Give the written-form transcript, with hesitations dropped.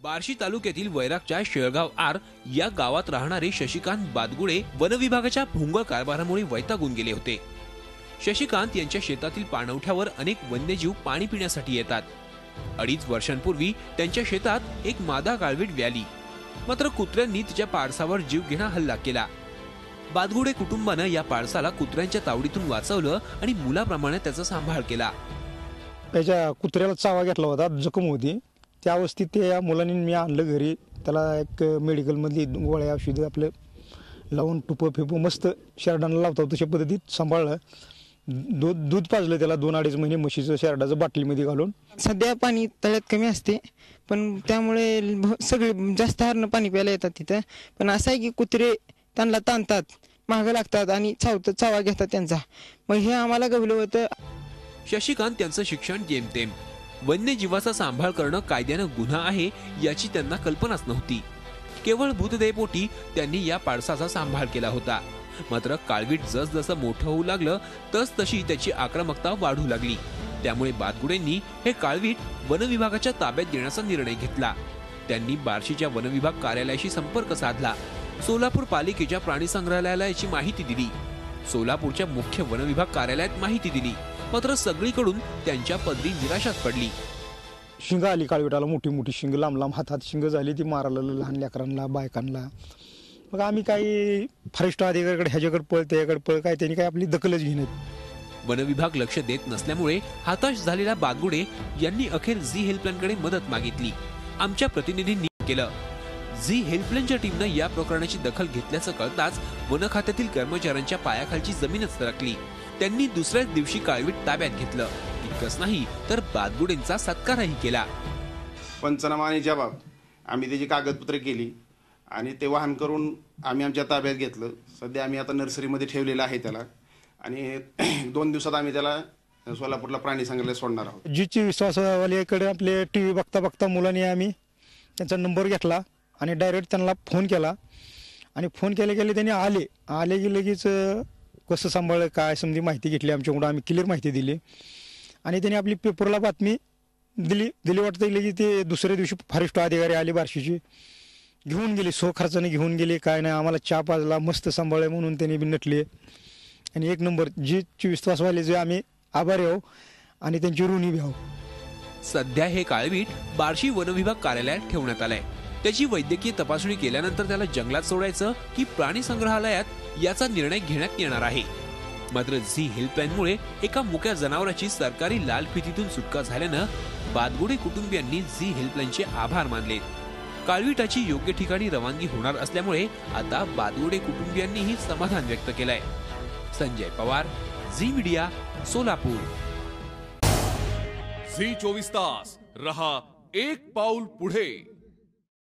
बार्शी तालुक्यातील वैरागच्या शेळगाव आर या गावात राहणारे शशिकांत बादगुडे वनविभागाच्या भोंगळ कारभारामुळे वैतागून गेले होते। शशिकांत यांच्या शेतातील पाणवठ्यावर अनेक वन्यजीव पाणी पिण्यासाठी येतात। 2.5 वर्षांपूर्वी त्यांच्या शेतात एक मादा काळवीट व्याली, मात्र कुत्र्यांनी तिच्या पाडसावर जीव घेणा हल्ला केला। बादगुडे कुटुंबाने या पाडसाला कुत्र्यांच्या तावडीतून वाचवलं आणि मुलाप्रमाणे त्याचा सांभाळ केला। त्याच्या कुत्र्याला चावा घेतला होता, जखम होती। त्या अवस्थेत त्या मुलांनी मी आणलं घरी, त्याला एक मेडिकल मधली गोळ्या औषधं आपलं लावून टुपं फिपं मस्त शेरडांना लावतो तशा पद्धतीत सांभाळलं। दूध पाजलं त्याला 2-2.5 महिने म्हशीचं शेरडाचं बाटलीमध्ये घालून। सध्या पाणी तळ्यात कमी असते, पण त्यामुळे सगळे जास्त हरणं पाणी प्यायला येतात तिथं। पण असं आहे की कुत्रे त्यांना ताणतात, मागं लागतात आणि चावा घेतात त्यांचा, मग हे आम्हाला गवलं होतं। शशिकांत यांचं शिक्षण जेमतेम, वन्यजीवाचा सांभाळ करणं कायद्यानं गुन्हा आहे याची त्यांना कल्पनाच नव्हती। केवळ भूतदयेपोटी त्यांनी या पाडसाचा सांभाळ केला होता। मात्र काळवीट जसजसं मोठं होऊ लागलं तसतशी त्याची आक्रमकता वाढू लागली। त्यामुळे बादगुडेंनी हे काळवीट वनविभागाच्या ताब्यात देण्याचा निर्णय घेतला। त्यांनी बार्शीच्या वनविभाग कार्यालयाशी संपर्क साधला, सोलापूर पालिकेच्या प्राणी संग्रहालयाला याची माहिती दिली, सोलापूरच्या मुख्य वनविभाग कार्यालयात माहिती दिली, मात्र सगळीकडून त्यांच्या पदरी निराशाच पडली। शिंग आली काळवीटाला, मोठी मोठी शिंग, लांब लांब हातात शिंग झाली, ती मारायला लहान लेकरांना बायकांना। मग आम्ही काही फॉरेस्ट अधिकाऱ्याकडे ह्याच्याकडे पळ त्याच्याकडे पळ, काय त्यांनी काय आपली दखलच घेण्यात। वनविभाग लक्ष देत नसल्यामुळे हताश झालेल्या बादगुडे यांनी अखेर झी हेल्पलाईनकडे मदत मागितली। आमच्या प्रतिनिधींनी केलं। झी हेल्पलाईनच्या टीमनं या प्रकरणाची दखल घेतल्याचं कळताच वन खात्यातील कर्मचाऱ्यांच्या पायाखालची जमीनच सरकली। त्यांनी दुसऱ्याच दिवशी काळवीट ताब्यात घेतलं। इतकंच नाही तर बादगुडेंचा सत्कारही केला। पंचनामा आणि जबाब आम्ही त्याची कागदपत्रे केली आणि ते वाहन करून आम्ही आमच्या ताब्यात घेतलं। सध्या आम्ही आता नर्सरीमध्ये ठेवलेलं आहे त्याला, आणि 2 दिवसात आम्ही त्याला सोलापूरला प्राणी संग्रहालयात सोडणार आहोत। जीची विश्वासवाल्याकडे आपले टीव्ही बघता बघता मुलांनी आम्ही त्यांचा नंबर घेतला आणि डायरेक्ट त्यांना फोन केला, आणि फोन केले त्यांनी आले की लगेच कसं सांभाळलं काय समजी माहिती घेतली आमच्याकडून, आम्ही क्लिअर माहिती दिली आणि त्यांनी आपली पेपरला बातमी दिली वाटतं। लगेच ते दुसऱ्या दिवशी फॉरेस्ट अधिकारी आले, बार्शीचे घेऊन गेले, खर्चाने घेऊन गेले। काय नाही, आम्हाला चहा पाजला, मस्त सांभाळले म्हणून त्यांनी बी नटले। आणि एक नंबर जी विश्वासवाले जे आम्ही आभारी आहो आणि त्यांची ऋणी बी आहोत। सध्या हे काळवीट बार्शी वनविभाग कार्यालयात ठेवण्यात आलंय। त्याची वैद्यकीय तपासणी केल्यानंतर त्याला जंगलात सोडायचं की प्राणी संग्रहालयात याचा निर्णय घेण्यात येणार आहे। मात्र झी हेल्पलाईनमुळे एका मुक्या जनावराची सरकारी लाल फितीतून सुटका झाल्यानं बादगुडे कुटुंबियांनी झी हेल्पलाईनचे आभार मानले। काळवीटाची योग्य ठिकाणी रवानगी होणार असल्यामुळे आता बादगुडे कुटुंबियांनीही समाधान व्यक्त केलंय। संजय पवार, झी मीडिया, सोलापूर। झी 24 तास रहा एक पाऊल पुढे।